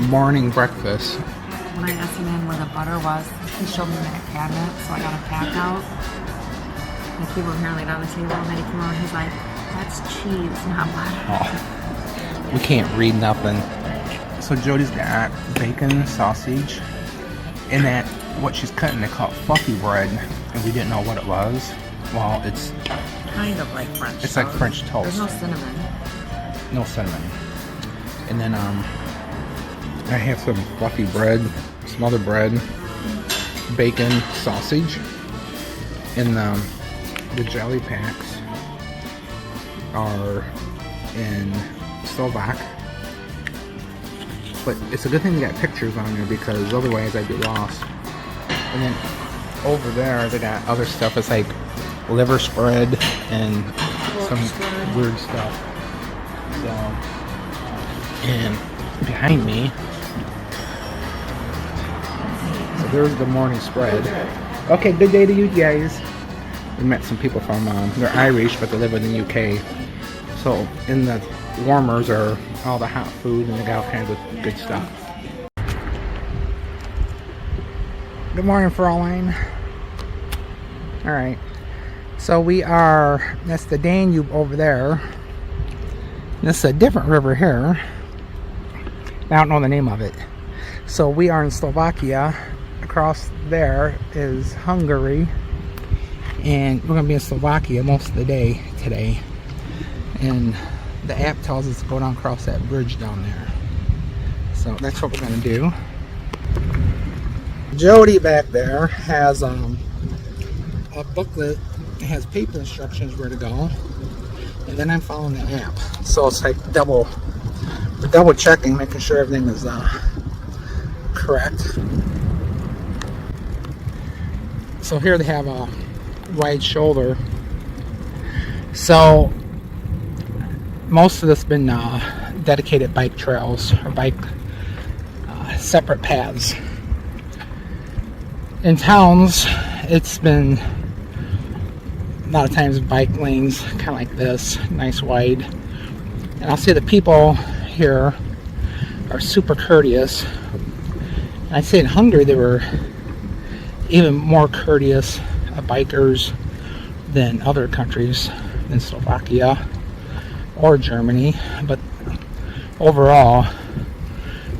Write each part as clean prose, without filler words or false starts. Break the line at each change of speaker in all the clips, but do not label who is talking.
morning breakfast.
When I asked him where the butter was, he showed me that cabinet, so I got a pack out. And the people here laid on the table, and then he came over and he's like, that's cheese, not butter.
Oh, we can't read nothing. So Jody's got bacon, sausage, and that what she's cutting they call it fluffy bread, and we didn't know what it was. Well, it's
kind of like French toast.
It's like French toast.
There's no cinnamon.
No cinnamon. And then I have some fluffy bread, some other bread, bacon, sausage, and the jelly packs are in Slovak. But it's a good thing they got pictures on there because otherwise I'd be lost. And then over there they got other stuff. It's like liver spread and some weird stuff. So, and behind me, so there's the morning spread. Okay, good day to you guys. We met some people from, they're Irish, but they live in the UK. So in the warmers are all the hot food, and they got all kinds of good stuff. Good morning, Fraulein. Alright, so we are, that's the Danube over there. This is a different river here. I don't know the name of it. So we are in Slovakia. Across there is Hungary. And we're going to be in Slovakia most of the day today. And the app tells us to go down across that bridge down there. So that's what we're going to do. Jody back there has a booklet that has paper instructions where to go. And then I'm following the app. So it's like double checking, making sure everything is correct. So here they have a wide shoulder. So most of this has been dedicated bike trails or bike separate paths. In towns, it's been a lot of times bike lanes, kind of like this, nice wide. And I'll say the people here are super courteous. And I'd say in Hungary they were even more courteous bikers than other countries, than Slovakia or Germany. But overall,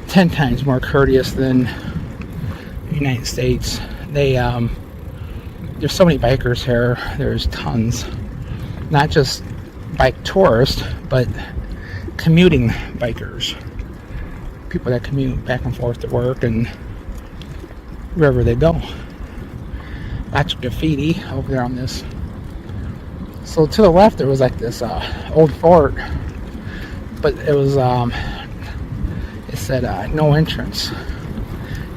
10 times more courteous than the United States. There's so many bikers here. There's tons. Not just bike tourists, but commuting bikers. People that commute back and forth to work and wherever they go. Lots of graffiti over there on this. So to the left there was like this old fort, but it was it said no entrance.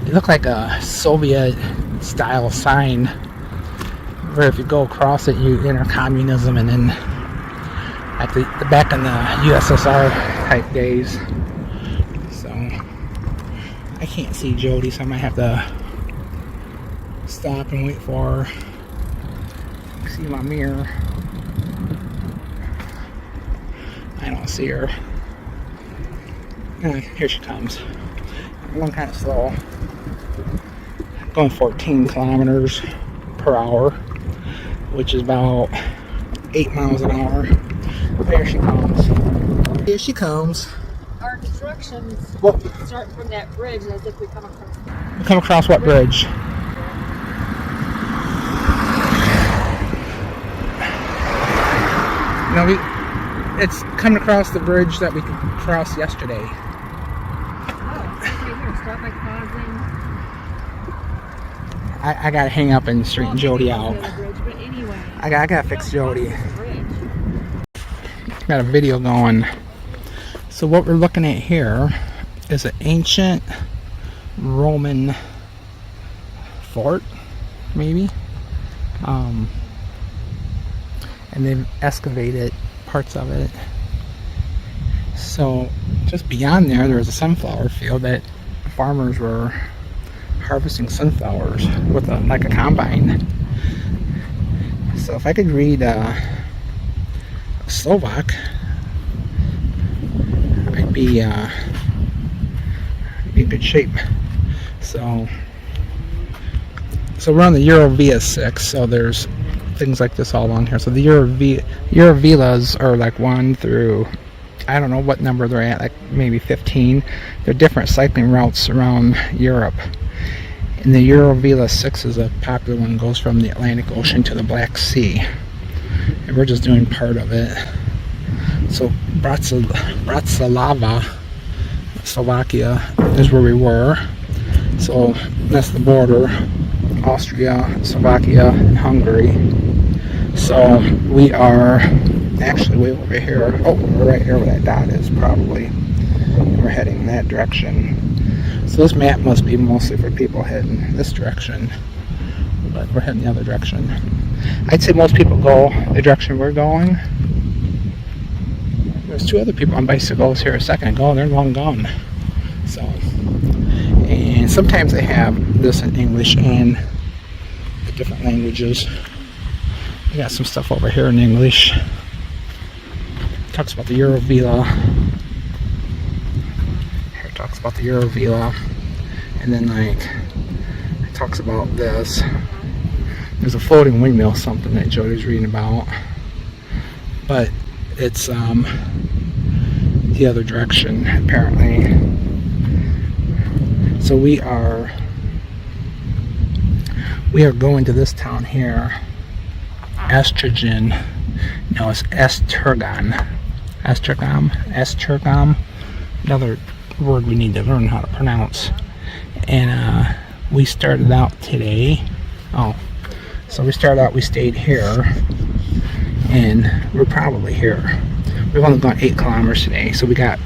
It looked like a Soviet style sign where if you go across it you enter communism, and then at the back in the USSR type days. So I can't see Jody, so I might have to stop and wait for her. See my mirror. I don't see her. Here she comes. I'm going kind of slow. Going 14 kilometers per hour, which is about 8 miles an hour. There she comes. Here she comes.
Our instructions start from that bridge as if we come across.
We come across what bridge? No, it's coming across the bridge that we crossed yesterday.
Oh, okay, here, start by crossing.
I gotta hang up and straighten Jody out.
Bridge, but anyway,
I gotta fix Jody. Got a video going. So what we're looking at here is an ancient Roman fort, maybe. And they've excavated parts of it. So just beyond there was a sunflower field that farmers were harvesting sunflowers with like a combine. So if I could read Slovak, I'd be good shape. So we're on the EuroVia 6, so there's things like this all along here. So the EuroVelas are like 1 through, I don't know what number they're at, like maybe 15. They're different cycling routes around Europe. And the EuroVelo 6 is a popular one, goes from the Atlantic Ocean to the Black Sea. And we're just doing part of it. So Bratislava, Slovakia is where we were. So that's the border, Austria, Slovakia, and Hungary. So we are actually way over here. Oh, we're right here where that dot is probably. We're heading in that direction. So this map must be mostly for people heading this direction, but we're heading the other direction. I'd say most people go the direction we're going. There's 2 other people on bicycles here a second ago. They're long gone. So, and sometimes they have this in English and the different languages. We got some stuff over here in English. It talks about the EuroVelo. Here it talks about the EuroVelo, and then like it talks about this. There's a floating windmill, something that Jody's reading about, but it's the other direction apparently. So we are going to this town here, Esztergom. No, it's Esztergom. Another word we need to learn how to pronounce. And we started out today. So we stayed here, and we're probably here. We've only gone 8 kilometers today, so we got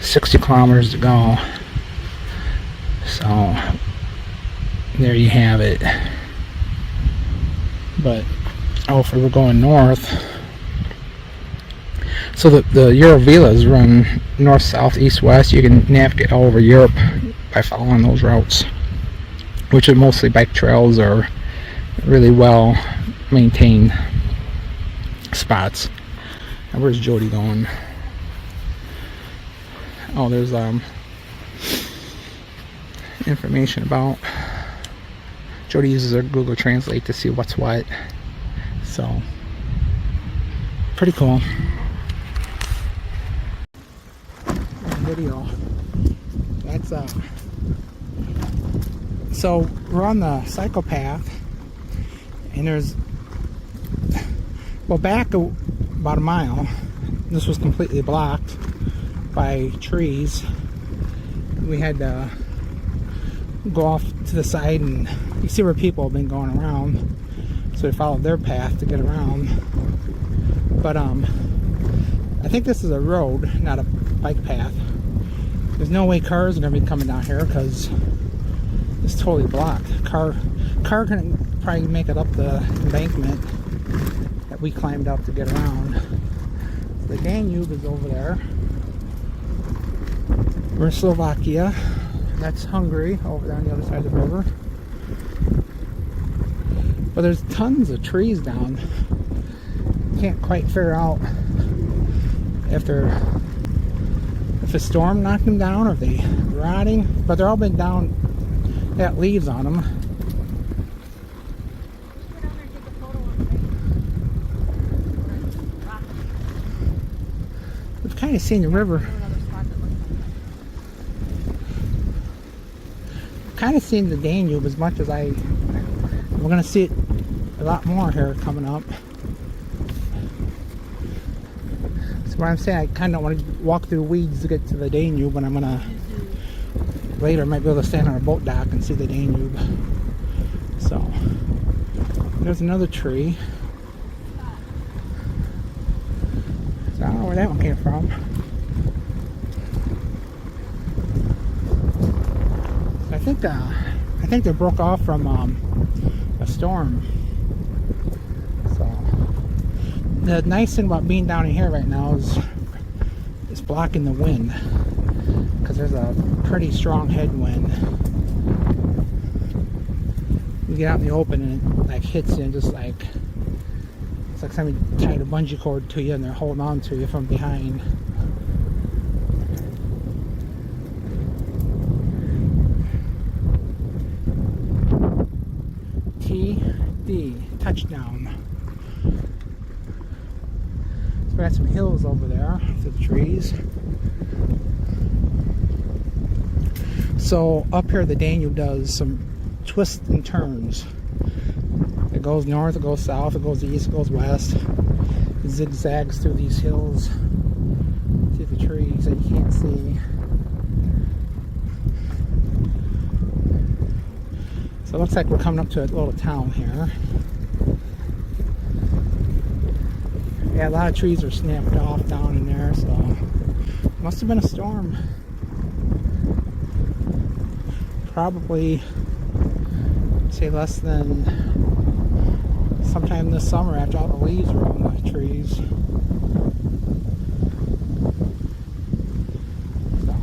60 kilometers to go. So there you have it. But if we were going north, so the EuroVelas run north, south, east, west. You can navigate all over Europe by following those routes, which are mostly bike trails or really well maintained spots. And where's Jody going? Oh, there's information about. Jody uses her Google Translate to see what's what. So pretty cool. Video. That's so we're on the cycle path, and there's back about a mile. This was completely blocked by trees. We had to go off to the side, and you see where people have been going around, so we followed their path to get around. But I think this is a road, not a bike path. There's no way cars are going to be coming down here because it's totally blocked. Car can probably make it up the embankment that we climbed up to get around. The Danube is over there. We're in Slovakia. That's Hungary over there on the other side of the river. But there's tons of trees down. Can't quite figure out if a storm knocked them down or if they rotting. But they're all been down, got leaves on them. We've kind of seen the river. Kind of seen the Danube as much as we're going to see it a lot more here coming up. So what I'm saying, I kind of want to walk through weeds to get to the Danube, but I'm going to later I might be able to stand on a boat dock and see the Danube. So there's another tree. So I don't know where that one came from. I think they broke off from a storm. So the nice thing about being down in here right now is it's blocking the wind, because there's a pretty strong headwind. You get out in the open and it like hits you, and just like it's like somebody tied a bungee cord to you and they're holding on to you from behind. TD, touchdown. So we got some hills over there through the trees. So up here the Danube does some twists and turns. It goes north, it goes south, it goes east, it goes west. It zigzags through these hills, through the trees that you can't see. So it looks like we're coming up to a little town here. Yeah, a lot of trees are snapped off down in there, so must have been a storm. Probably, say, less than sometime this summer after all the leaves were on the trees. So,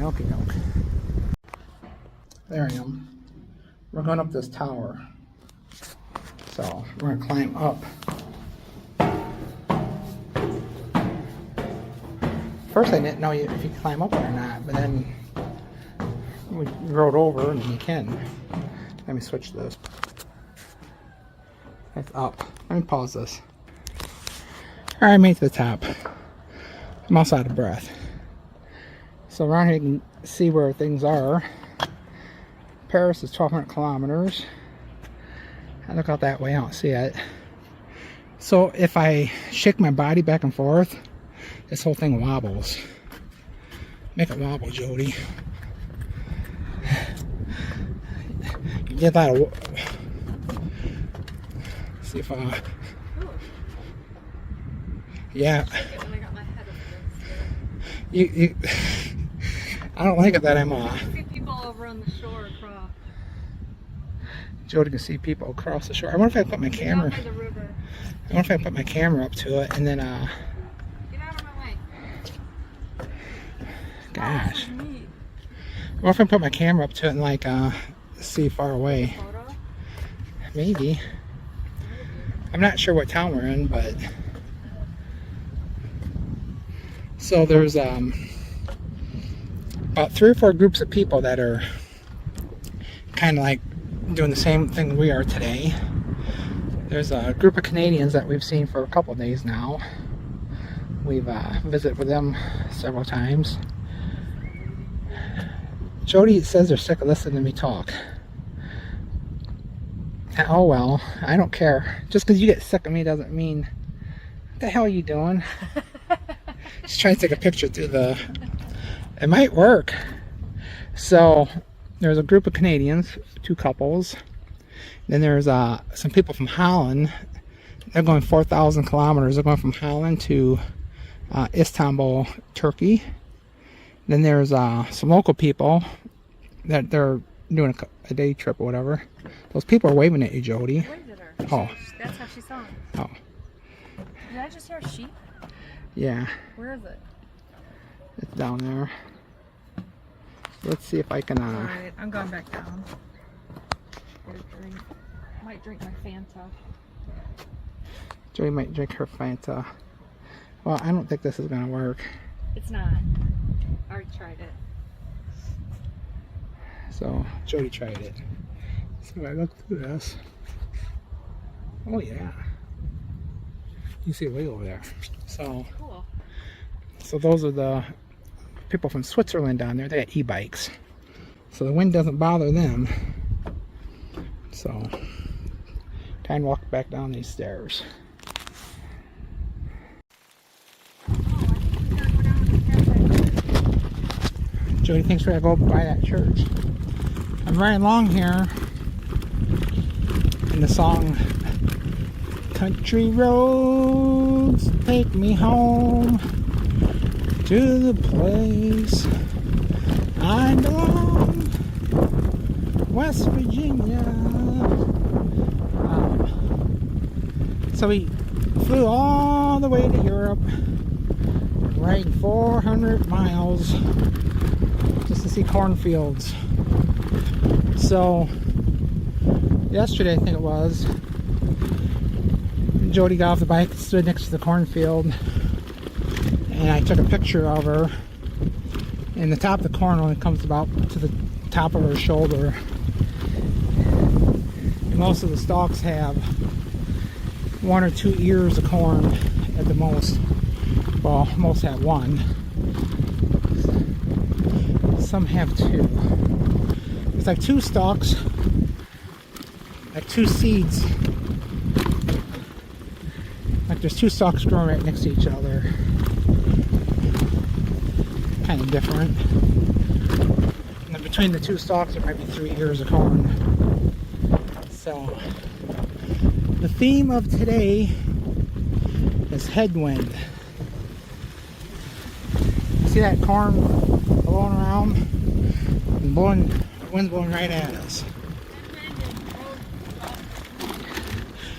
okay, doke. There I am. We're going up this tower. So, we're going to climb up. First I didn't know if you could climb up it or not, but then we rode over and you can. Let me switch this. That's up. Let me pause this. Alright, I made it to the top. I'm also out of breath. So around here you can see where things are. Paris is 1,200 kilometers. I look out that way, I don't see it. So if I shake my body back and forth, this whole thing wobbles. Make it wobble, Jody. You get that. See if yeah. You I don't like it that I'm
see people over on the shore across.
Jody can see people across the shore. I wonder if I put my camera.
By the river.
I wonder if I put my camera up to it and then
Get out of my way.
Gosh. I wonder if I put my camera up to it and like see far away.
Photo?
Maybe. I'm not sure what town we're in, but so there's about 3 or 4 groups of people that are kind of like doing the same thing we are today. There's a group of Canadians that we've seen for a couple of days now. We've visited with them several times. Jody says they're sick of listening to me talk. Oh well, I don't care. Just because you get sick of me doesn't mean... What the hell are you doing? Just trying to take a picture through the... It might work. So, there's a group of Canadians, 2 couples. Then there's some people from Holland. They're going 4,000 kilometers. They're going from Holland to Istanbul, Turkey. Then there's some local people that they're doing a day trip or whatever. Those people are waving at you, Jody.
I waved at her.
Oh.
That's how she saw me.
Oh.
Did I just hear a sheep?
Yeah.
Where is it?
It's down there. Let's see if I can...
Alright, I'm going back down. Get a drink. Might drink my Fanta.
Jody might drink her Fanta. Well, I don't think this is going to work.
It's not. I already tried it.
So, Jody tried it. So I look through this. Oh yeah. You see way over there. So,
cool.
So those are the people from Switzerland down there. They got e-bikes. So the wind doesn't bother them. So, time to walk back down these stairs. Jody thinks we're gonna go by that church. I'm riding along here in the song Country roads take me home to the place I belong, West Virginia. So we flew all the way to Europe, riding 400 miles just to see cornfields. So yesterday I think it was, Jody got off the bike, stood next to the cornfield, and I took a picture of her. And the top of the corn only comes about to the top of her shoulder. And most of the stalks have 1 or 2 ears of corn at the most. Well, most have 1. Some have 2. It's like 2 stalks, like 2 seeds. Like there's 2 stalks growing right next to each other. Kind of different. And then between the 2 stalks there might be 3 ears of corn. So the theme of today is headwind. See that corn blowing around? And blowing, the wind's blowing right at us.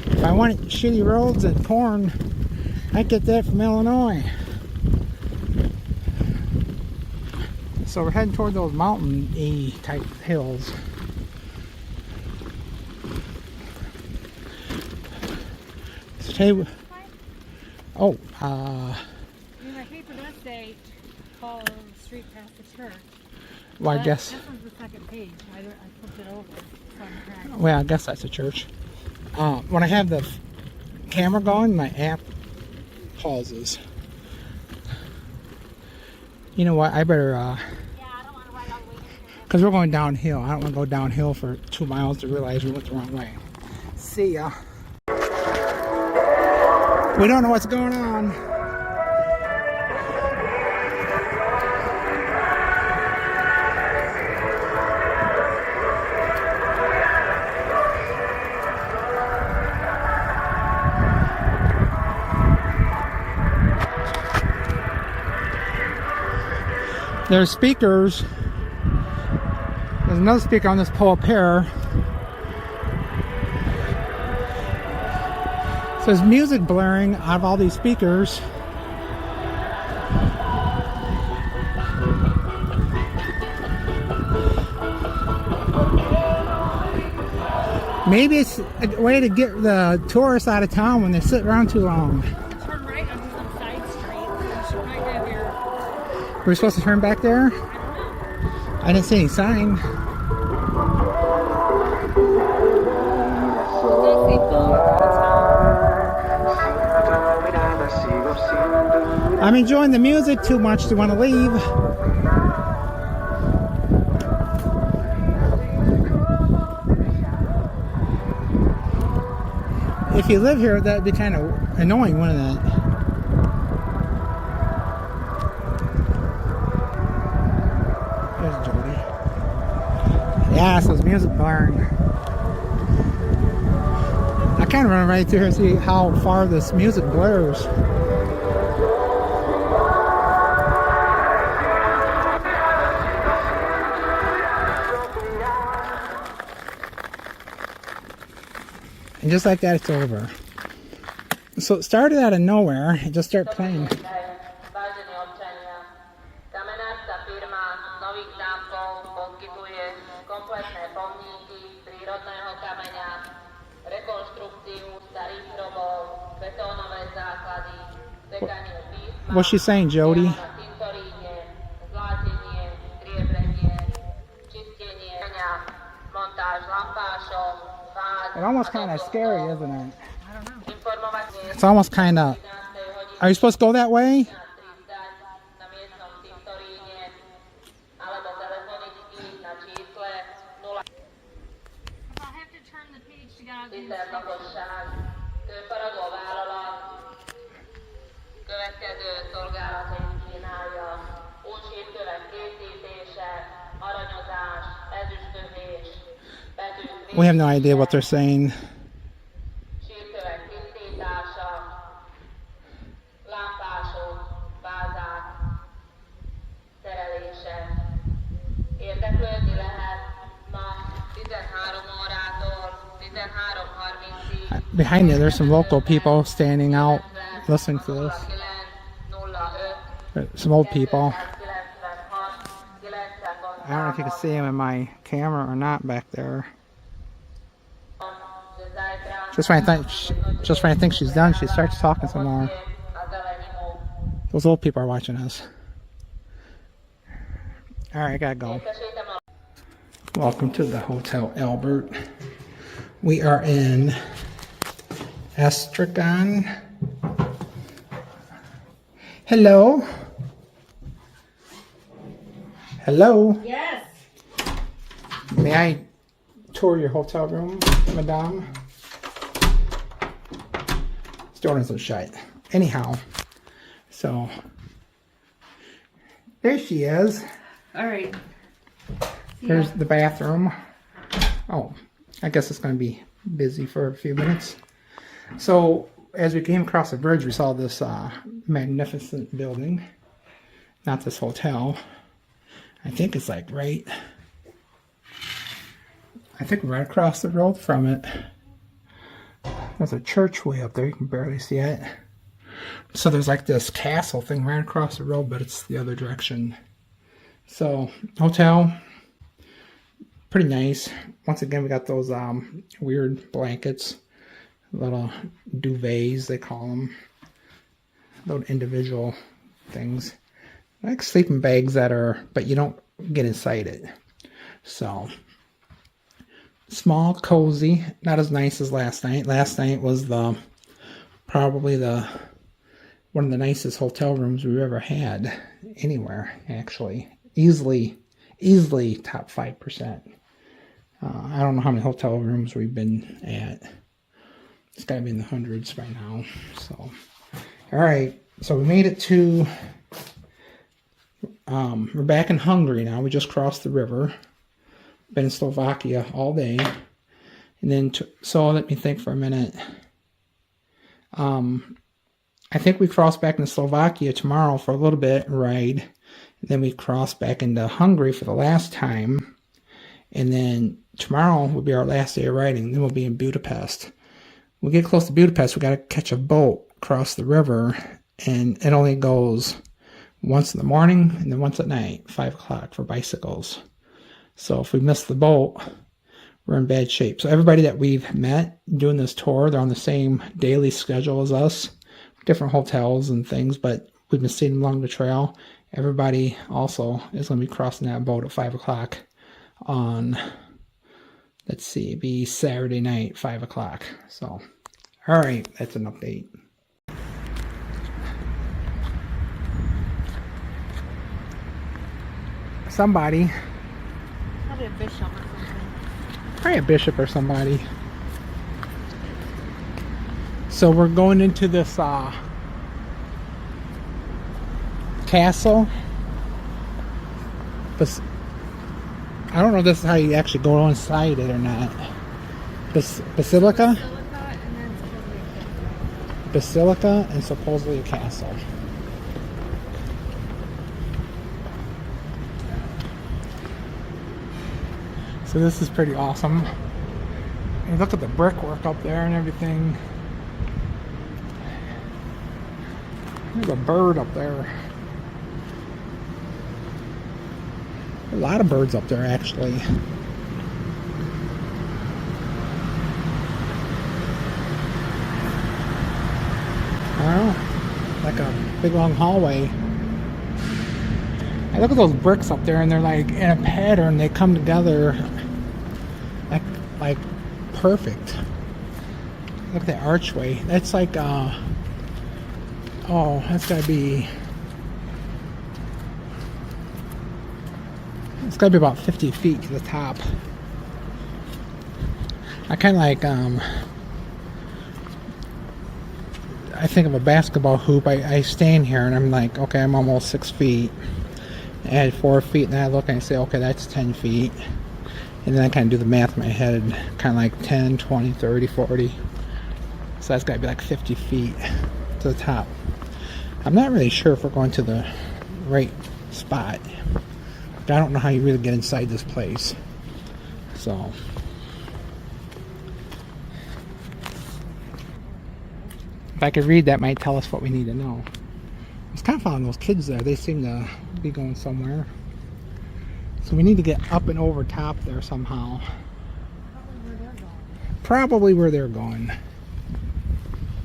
If I wanted shitty roads and corn, I'd get that from Illinois. So we're heading toward those mountain-y type hills. So today, oh,
I hate for that say follow the street past the church.
Well, I guess.
This one's the second page. I flipped it over. So I'm trying.
Well, I guess that's a church. When I have the camera going, my app pauses. You know what? I better,
Yeah, I don't want to ride all the way in.
because we're going downhill. I don't want to go downhill for 2 miles to realize we went the wrong way. See ya. We don't know what's going on. There's speakers. There's another speaker on this pole up here. So there's music blaring out of all these speakers. Maybe it's a way to get the tourists out of town when they sit around too long.
Turn right onto some side street. You should probably have your...
We're supposed to turn back there? I didn't see any sign. I'm enjoying the music too much to want to leave. If you live here, that'd be kind of annoying, wouldn't it? There's Jody. Yeah, so it's music blaring. I kind of run right through here and see how far this music blares. And just like that, it's over. So it started out of nowhere. It just started playing. What's she saying, Jody? It's almost kind of scary, isn't it?
I don't know.
It's almost kind of... Are you supposed to go that way?
If I have to turn the page to get out of the instructions.
We have no idea what they're saying. Behind you, there's some local people standing out listening to this. Some old people. I don't know if you can see them in my camera or not back there. Just when I think she's done, she starts talking some more. Those old people are watching us. Alright, I gotta go. Welcome to the Hotel Albert. We are in Esztergom. Hello? Hello?
Yes.
May I tour your hotel room, madame? This door isn't shut. Anyhow, so there she is.
All right.
Here's the bathroom. Oh, I guess it's going to be busy for a few minutes. So, as we came across the bridge, we saw this magnificent building. Not this hotel. I think it's like right across the road from it. There's a church way up there. You can barely see it. So there's like this castle thing right across the road, but it's the other direction. So, hotel, pretty nice. Once again, we got those weird blankets, little duvets, they call them. Little individual things. Like sleeping bags but you don't get inside it. So, small, cozy, not as nice as last night. Last night was probably one of the nicest hotel rooms we've ever had anywhere, actually. Easily top 5%. I don't know how many hotel rooms we've been at. It's got to be in the hundreds by now. So, all right. So we made it to, we're back in Hungary now. We just crossed the river. Been in Slovakia all day. And then, so let me think for a minute. I think we cross back into Slovakia tomorrow for a little bit, ride. And then we cross back into Hungary for the last time. And then tomorrow will be our last day of riding. Then we'll be in Budapest. When we get close to Budapest, we got to catch a boat across the river. And it only goes once in the morning and then once at night, 5 o'clock for bicycles. So if we miss the boat, we're in bad shape. So everybody that we've met doing this tour, they're on the same daily schedule as us. Different hotels and things, but we've been seeing them along the trail. Everybody also is going to be crossing that boat at 5 o'clock on, let's see, it'd be Saturday night, 5 o'clock. So, all right, that's an update. Somebody.
Probably a bishop or something.
Probably a bishop or somebody. So we're going into this castle. But I don't know if this is how you actually go inside it or not. Basilica? Basilica and supposedly a castle. So this is pretty awesome. And look at the brickwork up there and everything. There's a bird up there. A lot of birds up there, actually. Oh, like a big long hallway. I look at those bricks up there, and they're like in a pattern. They come together like perfect. Look at that archway. That's like oh, that's gotta be. It's gotta be about 50 feet to the top. I kind of like I think of a basketball hoop. I stand here and I'm like, okay, I'm almost 6 feet. I add 4 feet, and then I look and I say, okay, that's 10 feet. And then I kind of do the math in my head, kind of like 10, 20, 30, 40. So that's got to be like 50 feet to the top. I'm not really sure if we're going to the right spot. But I don't know how you really get inside this place. So. If I could read, that might tell us what we need to know. I was kind of following those kids there. They seem to be going somewhere. So we need to get up and over top there somehow. Probably where they're going.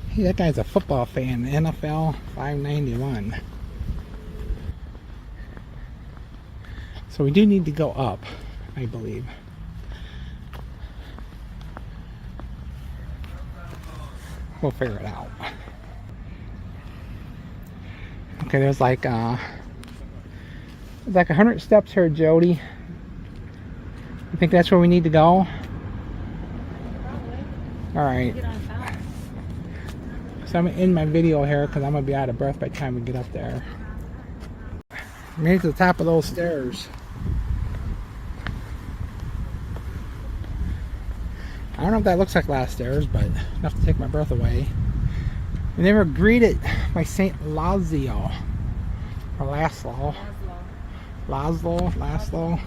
Hey, that guy's a football fan. NFL 591. So we do need to go up, I believe. We'll figure it out. Okay, there's like 100 steps here, Jody. You think that's where we need to go?
Probably.
Alright.
Get on top.
So I'm gonna end my video here because I'm gonna be out of breath by the time we get up there. Made it to the top of those stairs. I don't know if that looks like a lot of stairs, but enough to take my breath away. And they were greeted by Saint Laszlo. Or Laszlo. Laszlo.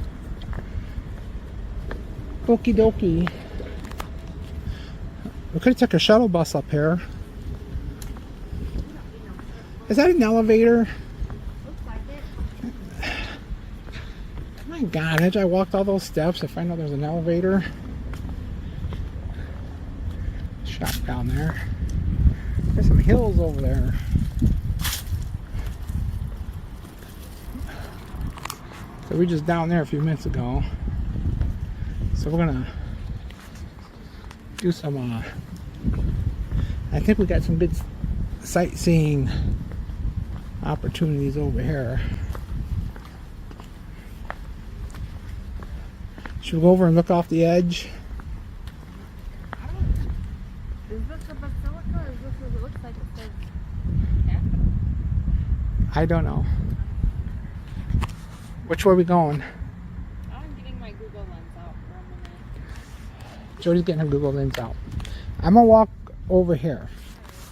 Okie dokie. We could have took a shuttle bus up here. Is that an elevator?
Looks like it.
My God, after I walked all those steps, I find out there's an elevator. Shop down there. There's some hills over there. So we were just down there a few minutes ago. So we're gonna do some I think we got some good sightseeing opportunities over here. Should we go over and look off the edge?
Is this a basilica or is this what it looks like? It says capital.
I don't know. Which way are we going?
I'm getting my Google Lens out for a minute.
Jody's getting her Google Lens out. I'm gonna walk over here.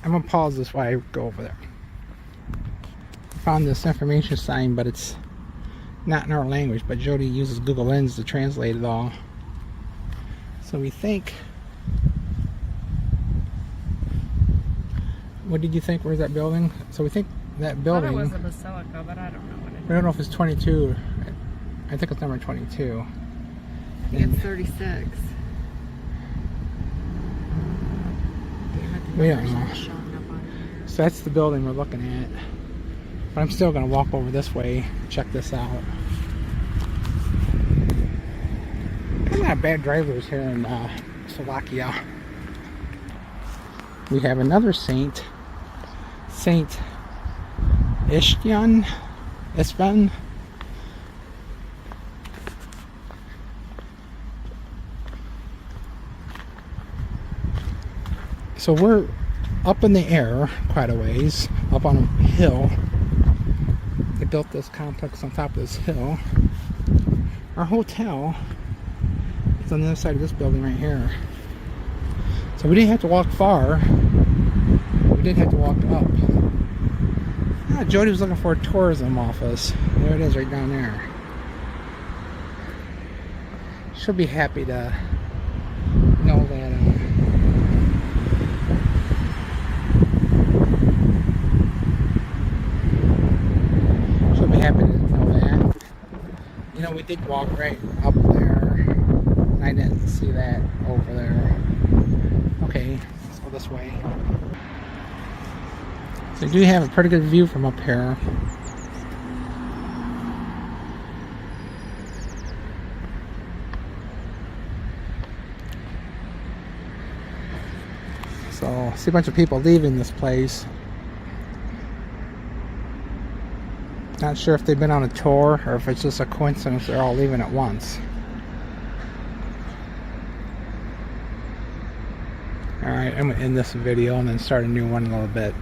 I'm gonna pause this while I go over there. Found this information sign, but it's not in our language, but Jody uses Google Lens to translate it all. So we think, what did you think? Where's that building? So we think that
I thought
building,
it was a basilica, but I don't know what it is.
I don't know if it's 22. I think it's number 22.
I think it's 36.
We don't know. So that's the building we're looking at. But I'm still going to walk over this way, check this out. There's not bad drivers here in Slovakia. We have another saint, Saint Esztergom. So we're up in the air quite a ways, up on a hill. They built this complex on top of this hill. Our hotel is on the other side of this building right here. So we didn't have to walk far. We did have to walk up. Ah, Jody was looking for a tourism office. There it is right down there. She'll be happy to know that happy to know that. You know, we did walk right up there, and I didn't see that over there. Okay, let's go this way. So you do have a pretty good view from up here. So I see a bunch of people leaving this place. Not sure if they've been on a tour or if it's just a coincidence they're all leaving at once. Alright, I'm going to end this video and then start a new one in a little bit.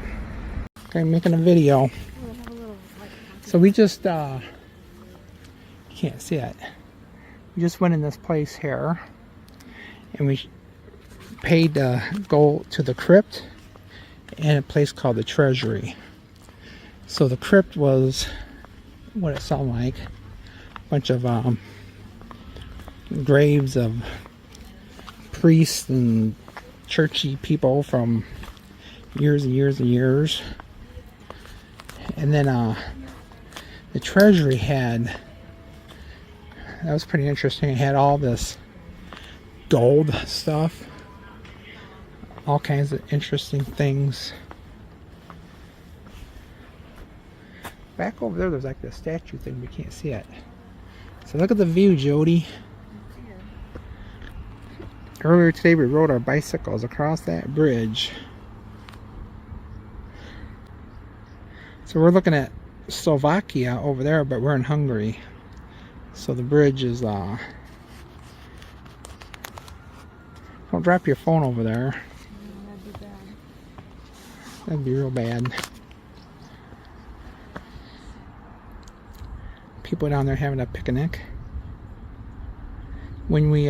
Okay, I'm making a video. So we just, you can't see it. We just went in this place here and we paid to go to the crypt and a place called the Treasury. So the crypt was what it sounded like, a bunch of graves of priests and churchy people from years and years and years. And then the Treasury had, that was pretty interesting, it had all this gold stuff, all kinds of interesting things. Back over there, there's like this statue thing, we can't see it. So look at the view, Jody. Earlier today we rode our bicycles across that bridge. So we're looking at Slovakia over there, but we're in Hungary. So the bridge is don't drop your phone over there.
That'd be bad.
That'd be real bad. People down there having a picnic. When we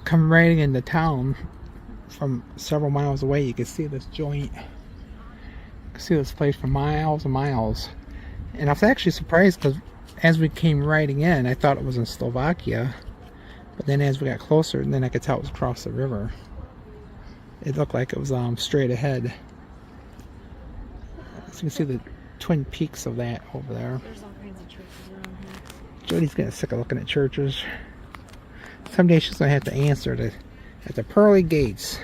come riding into town from several miles away, you can see this joint. You can see this place for miles and miles. And I was actually surprised because as we came riding in, I thought it was in Slovakia. But then as we got closer, then I could tell it was across the river. It looked like it was straight ahead. So you can see the twin peaks of that over there.
There's all kinds of churches around here.
Jody's getting sick of looking at churches. Someday she's going to have to answer at the pearly gates.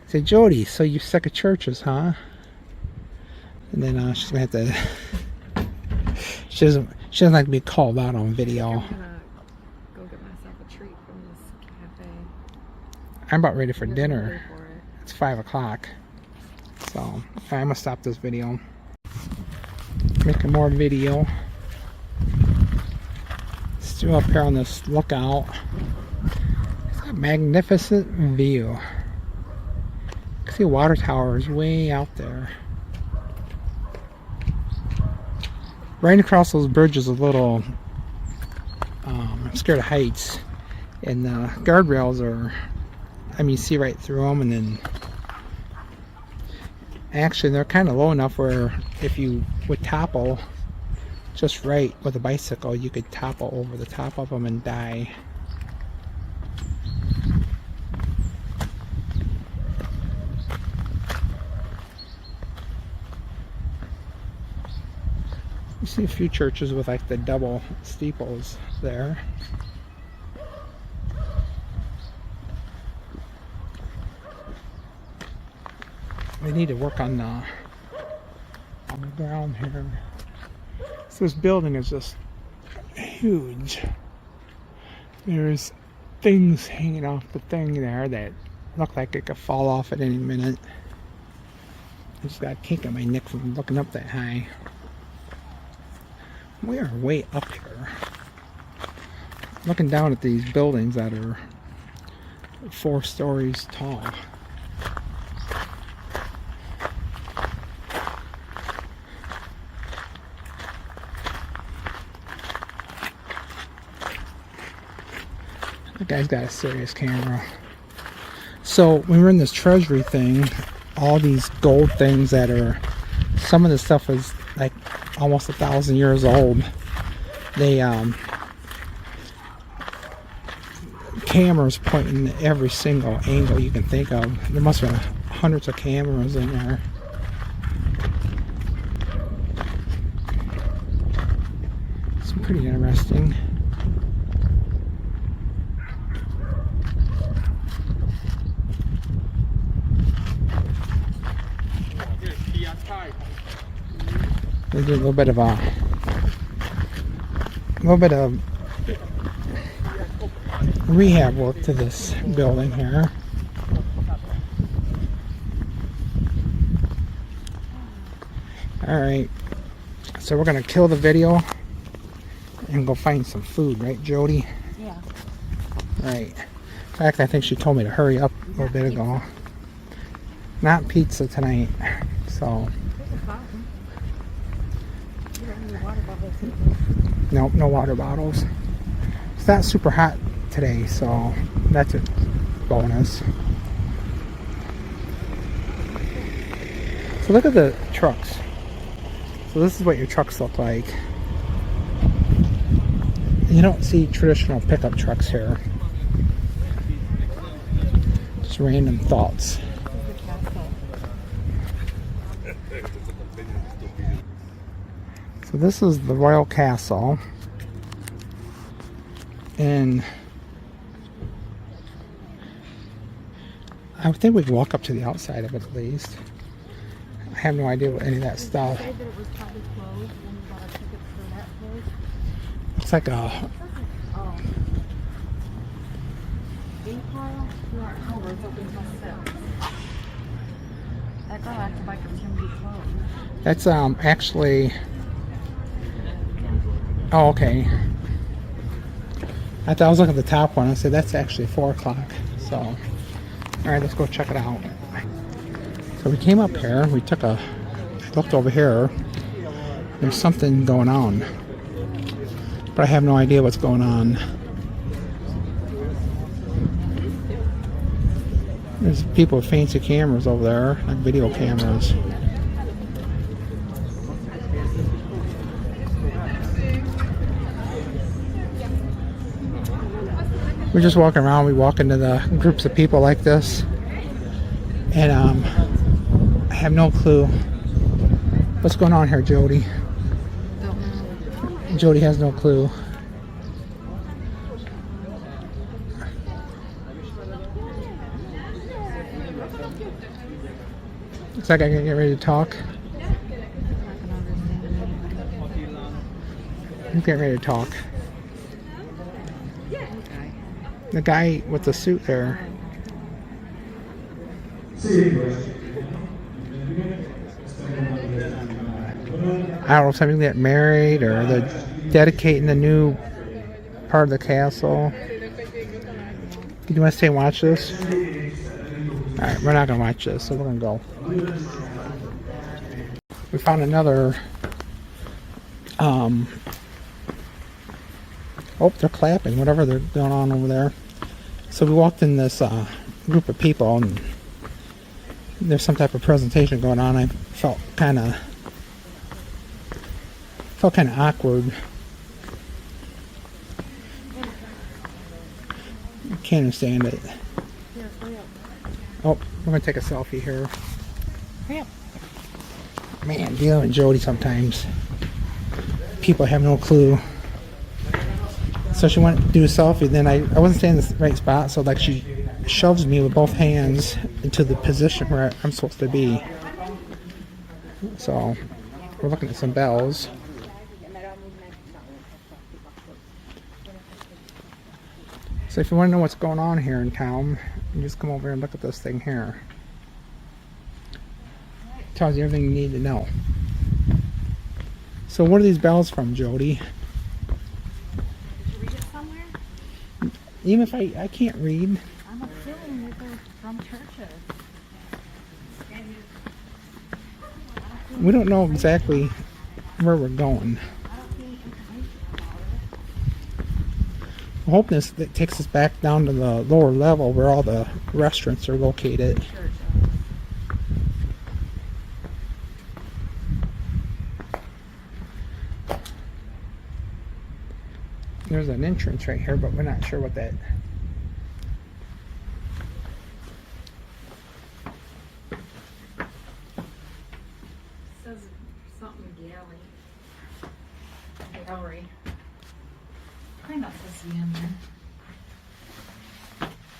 Say, Jody, so you're sick of churches, huh? And then she's going to have to... she doesn't like to be called out on video.
I'm gonna go get myself a treat from this cafe.
I'm about ready for
You're
dinner.
gonna pay for it.
It's 5 o'clock. So, I'm going to stop this video. Making more video. Still up here on this lookout. It's a magnificent view. You can see water towers way out there. Right across those bridges a little, I'm scared of heights. And the guardrails are, I mean, you see right through them, and then actually they're kind of low enough where if you would topple just right with a bicycle, you could topple over the top of them and die. You see a few churches with like the double steeples there. We need to work on the ground here. So this building is just huge. There's things hanging off the thing there that look like it could fall off at any minute. I just got a kink in my neck from looking up that high. We are way up here. Looking down at these buildings that are 4 stories tall. The guy's got a serious camera. So when we were in this treasury thing, all these gold things that are, some of the stuff is like almost 1,000 years old. They cameras pointing at every single angle you can think of. There must have been hundreds of cameras in there. It's pretty interesting. They did a little bit of rehab work to this building here. Alright, so we're gonna kill the video and go find some food, right, Jody?
Yeah.
Right. In fact, I think she told me to hurry up a little bit ago. Not pizza tonight, so. Nope, no water bottles. It's not super hot today, so that's a bonus. So look at the trucks. So this is what your trucks look like. You don't see traditional pickup trucks here. Just random thoughts. So this is the Royal Castle, and I think we can walk up to the outside of it at least. I have no idea what any of that stuff. It's like a
that girl acted like it was going to be closed.
That's actually. Oh, okay. I thought I was looking at the top one. I said that's actually 4 o'clock. So, all right, let's go check it out. So we came up here. We took a. I looked over here. There's something going on, but I have no idea what's going on. There's people with fancy cameras over there, like video cameras. We're just walking around. We walk into the groups of people like this, and I have no clue what's going on here, Jody. Jody has no clue. Looks like I can get ready to talk. I'm getting ready to talk. The guy with the suit there. I don't know if somebody get married or they're dedicating the new part of the castle. Do you want to stay and watch this? Alright, we're not going to watch this, so we're going to go. We found another... oh, they're clapping, whatever they're going on over there. So we walked in this group of people, and there's some type of presentation going on. I felt kind of awkward. I can't understand it. Oh, we're gonna take a selfie here. Man, dealing with Jody sometimes. People have no clue. So she went to do a selfie, then I wasn't standing in the right spot, so like she shoves me with both hands into the position where I'm supposed to be. So we're looking at some bells. So if you want to know what's going on here in town, you just come over and look at this thing here. It tells you everything you need to know. So what are these bells from, Jody?
Did you read it somewhere?
Even if I can't read.
I'm assuming that they're from churches.
We don't know exactly where we're going. I'm hoping this that takes us back down to the lower level where all the restaurants are located. There's an entrance right here, but we're not sure what that.
Says something gallery. Probably not supposed to be in there.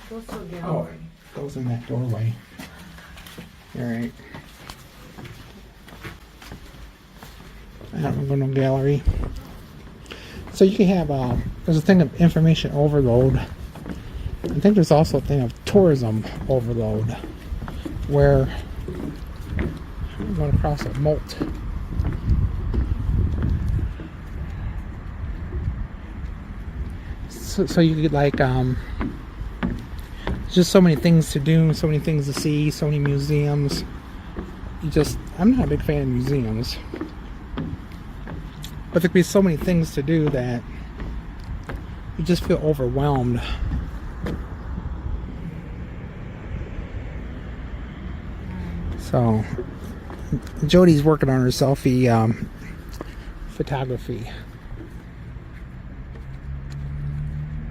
Goes to a gallery.
Goes in that doorway. Alright. I don't know, no gallery. So you can have, there's a thing of information overload. I think there's also a thing of tourism overload, where I'm going across a moat. So you could like, just so many things to do, so many things to see, so many museums. I'm not a big fan of museums. But there could be so many things to do that you just feel overwhelmed. So, Jody's working on her selfie photography.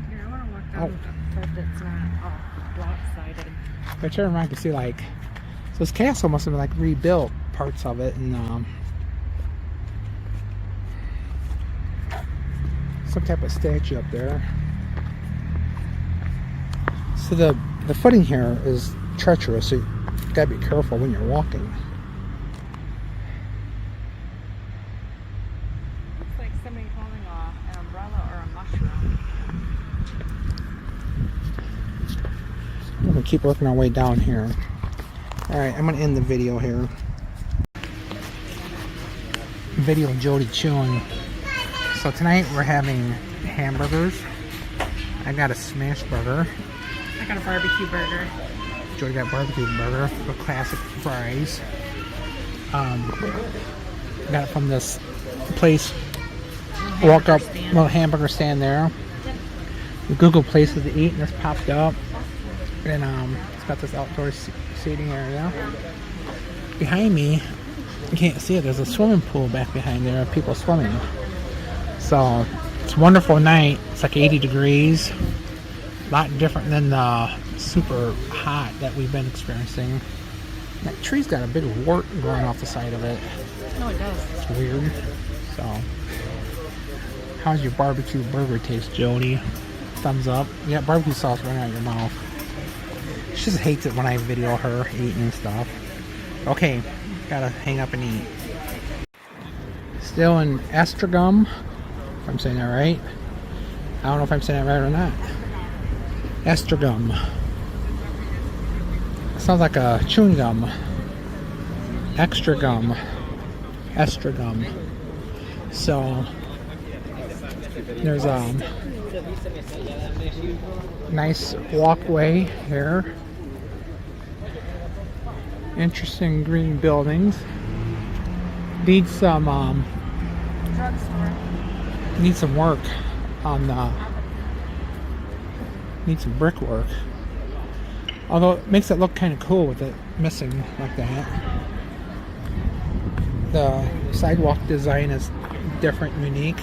Here, I want to walk down the part that's not lopsided.
I turn around, I can see like, so this castle must have been like rebuilt parts of it, and some type of statue up there. So the footing here is treacherous, so you gotta be careful when you're walking.
Looks like somebody holding an umbrella or a mushroom.
We're gonna keep working our way down here. Alright, I'm gonna end the video here. Video of Jody chewing. So tonight we're having hamburgers. I got a smash burger.
I got a barbecue burger.
Jody got barbecue burger with classic fries. Got it from this place. Walk up, little hamburger stand there. We Google places to eat and this popped up. And it's got this outdoor seating area. Behind me, you can't see it, there's a swimming pool back behind there, people swimming. So it's a wonderful night. It's like 80 degrees. A lot different than the super hot that we've been experiencing. That tree's got a big wart growing off the side of it.
No, it does.
It's weird. So, how's your barbecue burger taste, Jody? Thumbs up. You got barbecue sauce running out of your mouth. She just hates it when I video her eating stuff. Okay, gotta hang up and eat. Still in Esztergom, if I'm saying that right. I don't know if I'm saying that right or not. Esztergom. Sounds like a chewing gum. Extra gum. Esztergom. So there's a nice walkway here. Interesting green buildings. Need some
Drugstore.
need some work on the need some brickwork. Although it makes it look kind of cool with it missing like that. The sidewalk design is different and unique.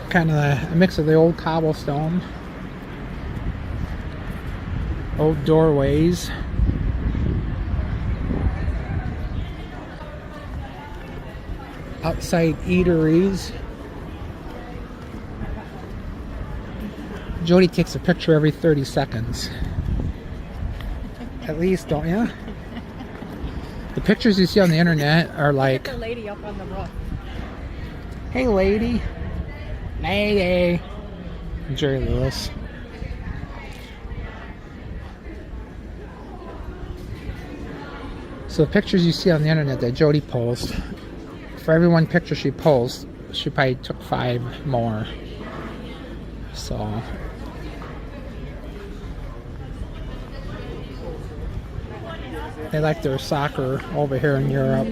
Kind of a mix of the old cobblestone, old doorways. Outside eateries. Jody takes a picture every 30 seconds. At least, don't you? The pictures you see on the internet are like,
The lady up on the roof.
hey lady. Lady. Jerry Lewis. So the pictures you see on the internet that Jody posts, for every one picture she posts, she probably took 5 more. So they like their soccer over here in Europe.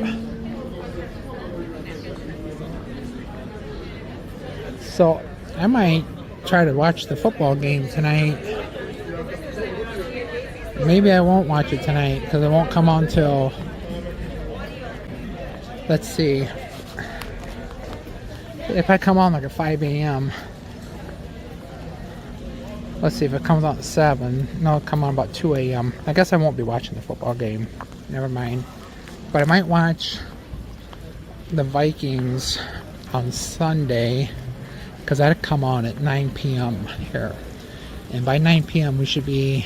So I might try to watch the football game tonight. Maybe I won't watch it tonight because it won't come on till, let's see, if I come on like at 5 a.m. Let's see if it comes on at 7. No, it'll come on about 2 a.m. I guess I won't be watching the football game. Never mind. But I might watch the Vikings on Sunday because that'll come on at 9 p.m. here. And by 9 p.m. we should be...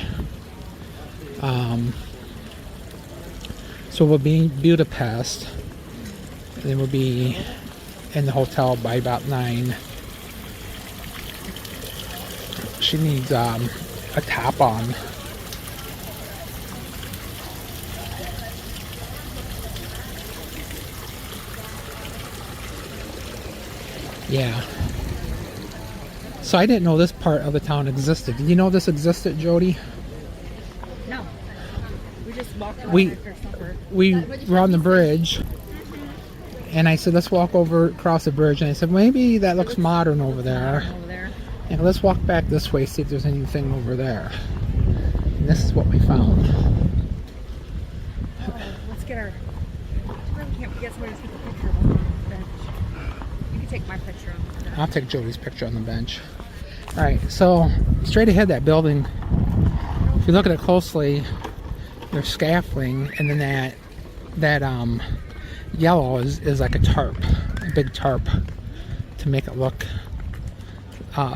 so we'll be in Budapest. And then we'll be in the hotel by about 9. She needs a top on. Yeah. So I didn't know this part of the town existed. Did you know this existed, Jody?
No. We just walked around
We-
after supper.
We were on the bridge, and I said, let's walk over across the bridge. And I said, maybe that looks modern over there.
Over there.
And let's walk back this way, see if there's anything over there. And this is what we found.
Let's get our... Really can't get somebody to take a picture of us on the bench. You can take my picture on the bench.
I'll take Jody's picture on the bench. Alright, so straight ahead that building, if you look at it closely, there's scaffolding, and then that yellow is like a tarp, a big tarp, to make it look...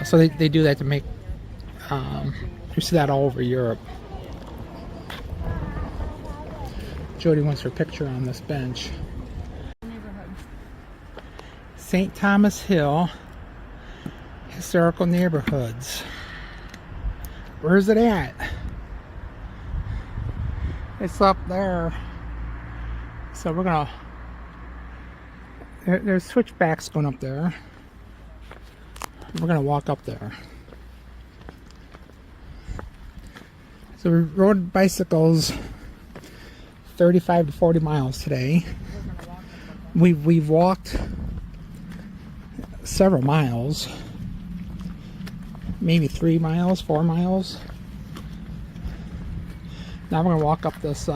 so they do that to make... you see that all over Europe. Jody wants her picture on this bench. St. Thomas Hill Historical Neighborhoods. Where's it at? It's up there. So we're gonna, there's switchbacks going up there. We're gonna walk up there. So we rode bicycles 35 to 40 miles today. We've walked several miles, maybe 3 miles, 4 miles. Now we're gonna walk up this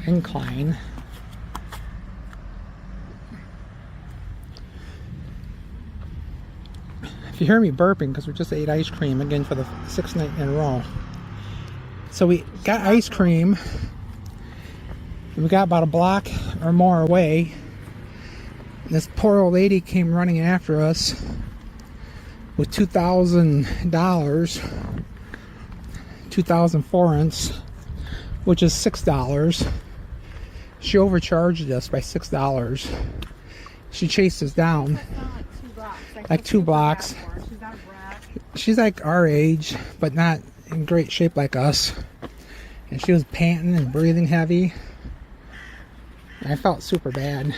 incline. If you hear me burping, because we just ate ice cream again for the 6th night in a row. So we got ice cream. We got about a block or more away. And this poor old lady came running after us with $2,000, 2,000 forints, which is $6. She overcharged us by $6. She chased us down like 2 blocks. She's like our age, but not in great shape like us. And she was panting and breathing heavy. I felt super bad.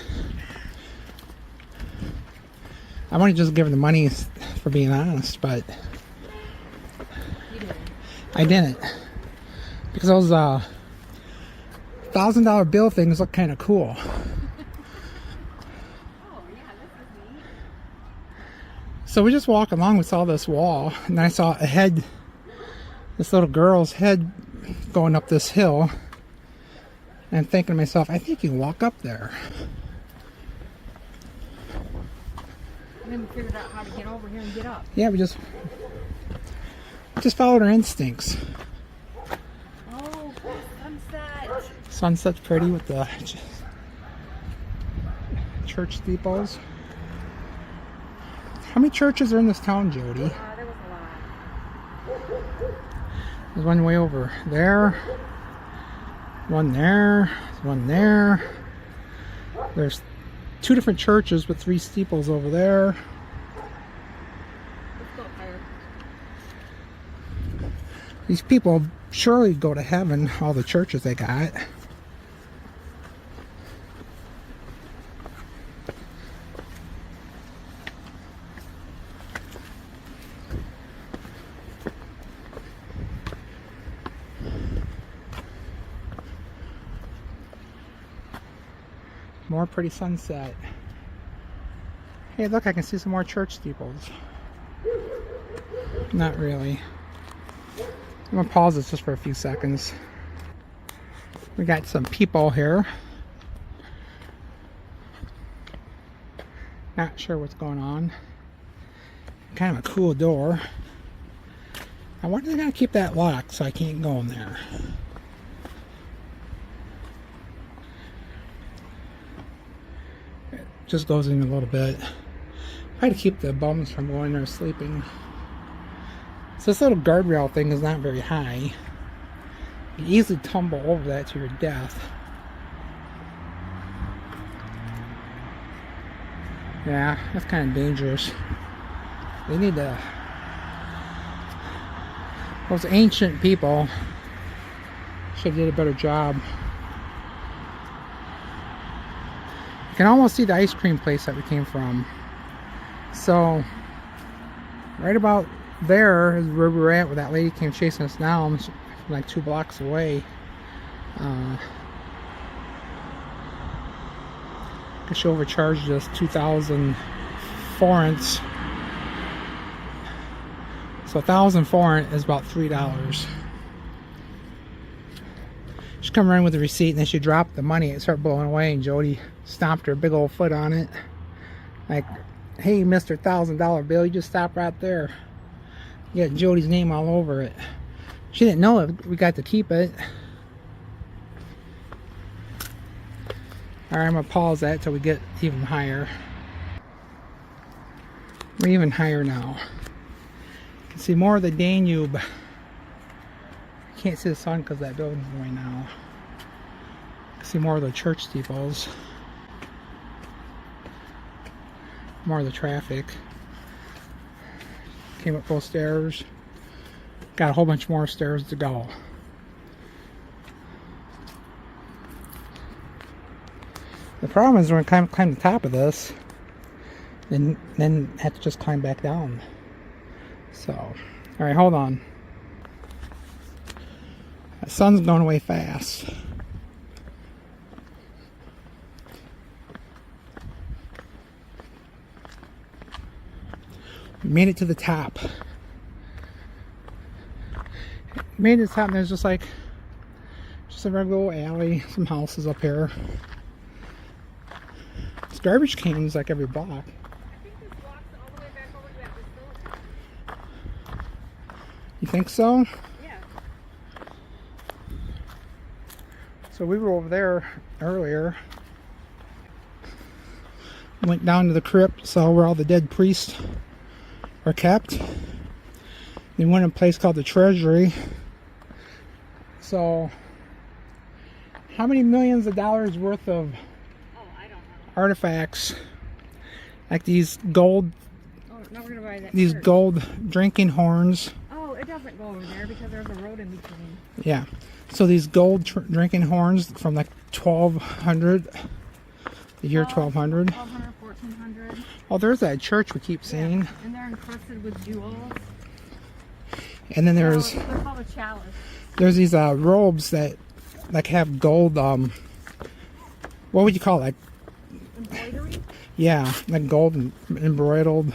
I want to just give her the money for being honest, but I didn't. Because those $1,000 bill things look kind of cool. So we just walk along, we saw this wall, and I saw a head, this little girl's head going up this hill. And I'm thinking to myself, I think you can walk up there.
And then we figured out how to get over here and get up.
Yeah, we just followed our instincts.
Oh, sunset.
Sunset's pretty with the church steeples. How many churches are in this town, Jody?
There was a lot.
There's one way over there. One there. There's one there. There's 2 different churches with 3 steeples over there.
Let's go up higher.
These people surely go to heaven, all the churches they got. More pretty sunset. Hey, look, I can see some more church steeples. Not really. I'm gonna pause this just for a few seconds. We got some people here. Not sure what's going on. Kind of a cool door. I wonder if they're gonna keep that locked so I can't go in there. Just goes in a little bit. Try to keep the bums from going there sleeping. So this little guardrail thing is not very high. You easily tumble over that to your death. Yeah, that's kind of dangerous. They need to... Those ancient people should have did a better job. You can almost see the ice cream place that we came from. So, right about there is where we were at, where that lady came chasing us down, like 2 blocks away. She overcharged us 2,000 forints. So 1,000 forint is about $3. She come running with the receipt, and then she dropped the money. It started blowing away, and Jody stomped her big old foot on it. Like, hey, Mr. $1,000 bill, you just stop right there. You got Jody's name all over it. She didn't know it. We got to keep it. Alright, I'm going to pause that till we get even higher. We're even higher now. You can see more of the Danube. You can't see the sun because that building's going now. You can see more of the church steeples. More of the traffic. Came up those stairs. Got a whole bunch more stairs to go. problem is when I climb the top of this, then have to just climb back down. So, all right, hold on. The sun's going away fast. We made it to the top. Made it to the top, and there's just a regular alley, some houses up here. It's garbage cans like every block.
I think this walks all the way back over to that Basilica.
You think so?
Yeah.
So we were over there earlier. Went down to the crypt, saw where all the dead priests are kept. Then went to a place called the Treasury. So, how many millions of dollars worth of
I don't know.
artifacts, like these gold,
Oh, now we're gonna buy that.
these
shirt.
gold drinking horns?
Oh, it doesn't go over there because there's a road in between.
Yeah. So these gold drinking horns from like 1200, the year 1200.
1200, 1400.
Oh, there's that church we keep seeing.
And they're encrusted with jewels.
And then there's
They're called a chalice.
these robes that like have gold. What would you call it? Like,
Embroidery?
yeah, like gold embroidered,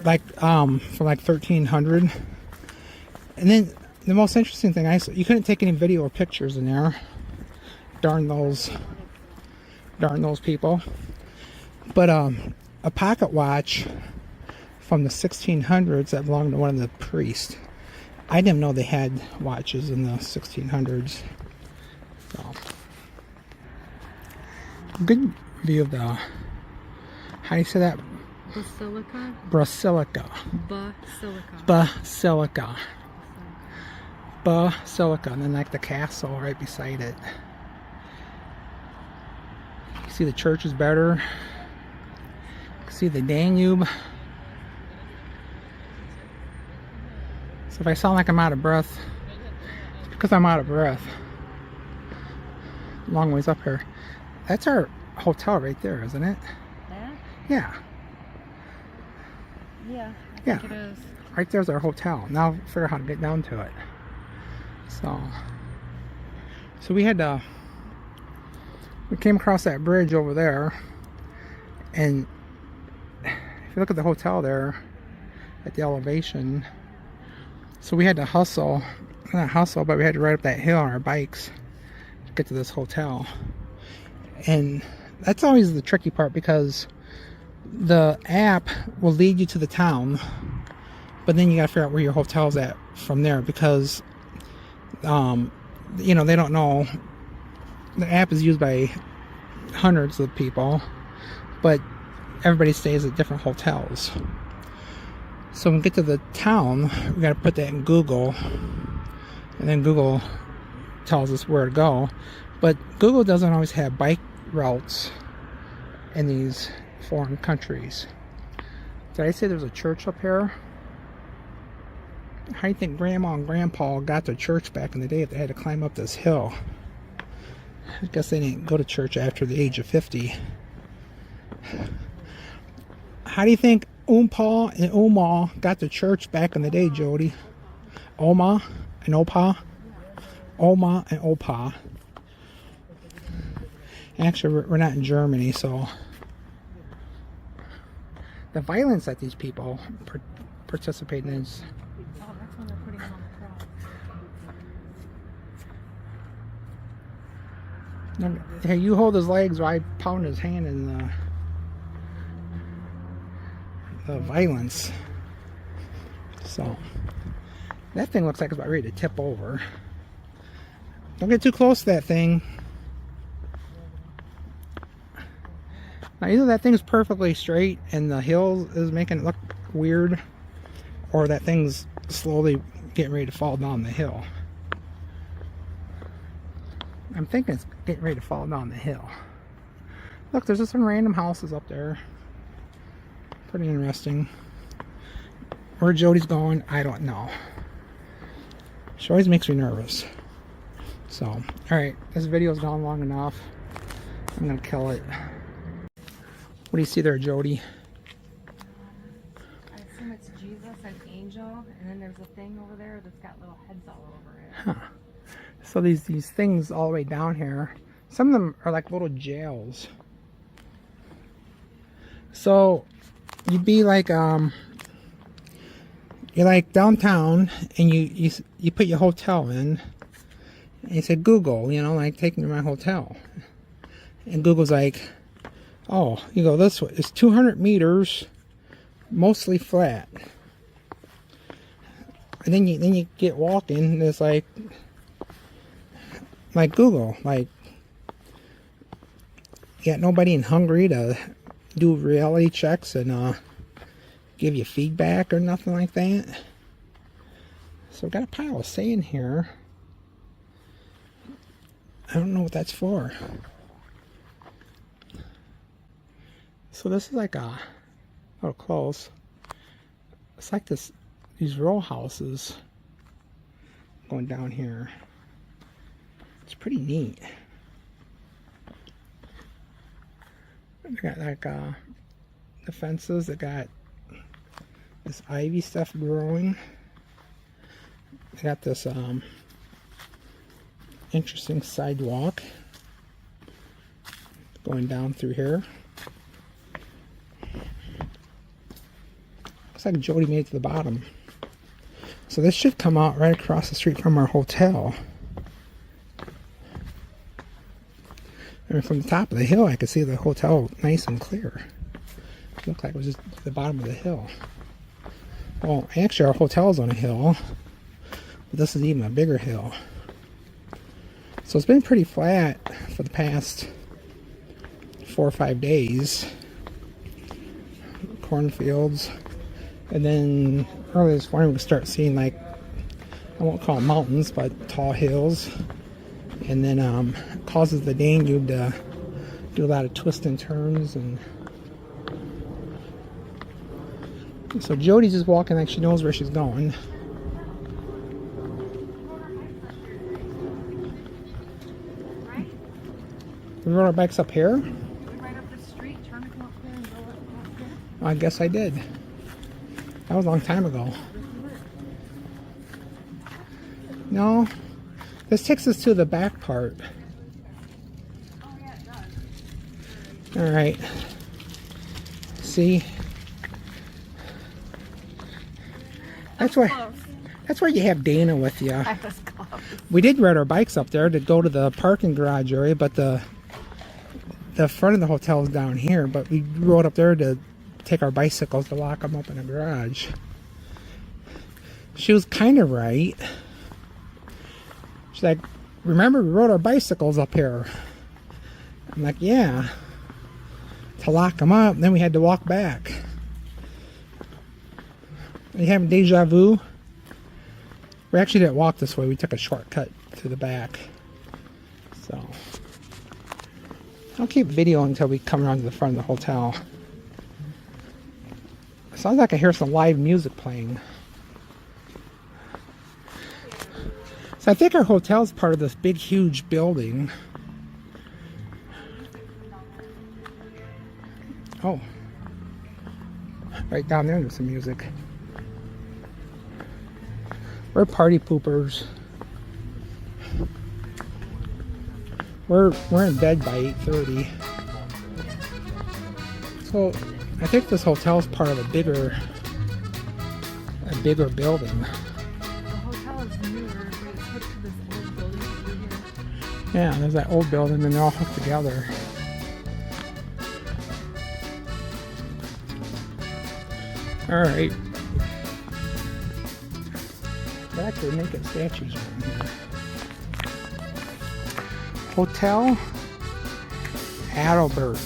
like from like 1300. And then the most interesting thing, you couldn't take any video or pictures in there. Darn those people. But a pocket watch from the 1600s that belonged to one of the priests. I didn't know they had watches in the 1600s. So, good view of the, how do you say that?
Basilica?
Basilica.
Basilica.
Basilica. Basilica. And then like the castle right beside it. You see the church is better. You see the Danube. So if I sound like I'm out of breath, it's because I'm out of breath. Long ways up here. That's our hotel right there, isn't it?
That?
Yeah.
Yeah.
Yeah.
It is.
Right there's our hotel. Now figure out how to get down to it. So we came across that bridge over there, and if you look at the hotel there at the elevation, so we had to not hustle, but we had to ride up that hill on our bikes to get to this hotel. And that's always the tricky part, because the app will lead you to the town, but then you gotta figure out where your hotel's at from there, because you know, they don't know. The app is used by hundreds of people, but everybody stays at different hotels. So when we get to the town, we got to put that in Google, and then Google tells us where to go. But Google doesn't always have bike routes in these foreign countries. Did I say there's a church up here? How do you think Grandma and Grandpa got to church back in the day if they had to climb up this hill? I guess they didn't go to church after the age of 50. How do you think Oompa and Oma got to church back in the day, Jody? Oma and Opa? Oma and Opa. Actually, we're not in Germany, so the violence that these people participate in is...
Oh, that's when they're putting him on the cross.
Hey, you hold his legs while I pound his hand in the violence. So that thing looks like it's about ready to tip over. Don't get too close to that thing. Now either that thing's perfectly straight and the hill is making it look weird, or that thing's slowly getting ready to fall down the hill. I'm thinking it's getting ready to fall down the hill. Look, there's just some random houses up there. Pretty interesting. Where Jody's going, I don't know. She always makes me nervous. So, alright, this video's gone long enough. I'm I'm gonna kill it. What do you see there, Jody?
I assume it's Jesus, an angel, and then there's a thing over there that's got little heads all over it.
Huh. So these things all the way down here, some of them are like little jails. So you'd be like you're like downtown, and you put your hotel in, and you said Google, you know, like take me to my hotel, and Google's like, oh, you go this way. It's 200 meters, mostly flat. And then you get walking, and it's like Google, like you got nobody in Hungary to do reality checks and give you feedback or nothing like that. So I've got a pile of sand here. I don't know what that's for. So this is like a little close. It's like these row houses going down here. It's pretty neat. They got like the fences that got this ivy stuff growing. They got this interesting sidewalk going down through here. Looks like Jody made it to the bottom. So this should come out right across the street from our hotel. And from the top of the hill, I could see the hotel nice and clear. It looked like it was just at the bottom of the hill. Well, actually our hotel's on a hill, but this is even a bigger hill. So it's been pretty flat for the past 4 or 5 days. Cornfields. And then early this morning we start seeing, like, I won't call them mountains, but tall hills. And then causes the Danube to do a lot of twists and turns. And so Jody's just walking like she knows where she's going. We rode our bikes up here?
Right up the street, turn to come up there and go up there.
I guess I did. That was a long time ago. No. This takes us to the back part.
Oh yeah, it does.
Alright. See? That's why you have Dana with you.
I was close.
We did ride our bikes up there to go to the parking garage area, but the front of the hotel is down here, but we rode up there to take our bicycles to lock them up in the garage. She was kind of right. She's like, remember we rode our bicycles up here? I'm like, yeah. To lock them up, and then we had to walk back. Are you having deja vu? We actually didn't walk this way. We took a shortcut to the back. So I'll keep videoing until we come around to the front of the hotel. It sounds like I hear some live music playing. So I think our hotel is part of this big, huge building. Oh. Right down there there's some music. We're party poopers. We're in bed by 8:30. So I think this hotel is part of a bigger building.
The hotel is newer, but it's hooked to this old building over here.
Yeah, there's that old building and they're all hooked together. Alright. They're actually making statues around here. Hotel Adalbert.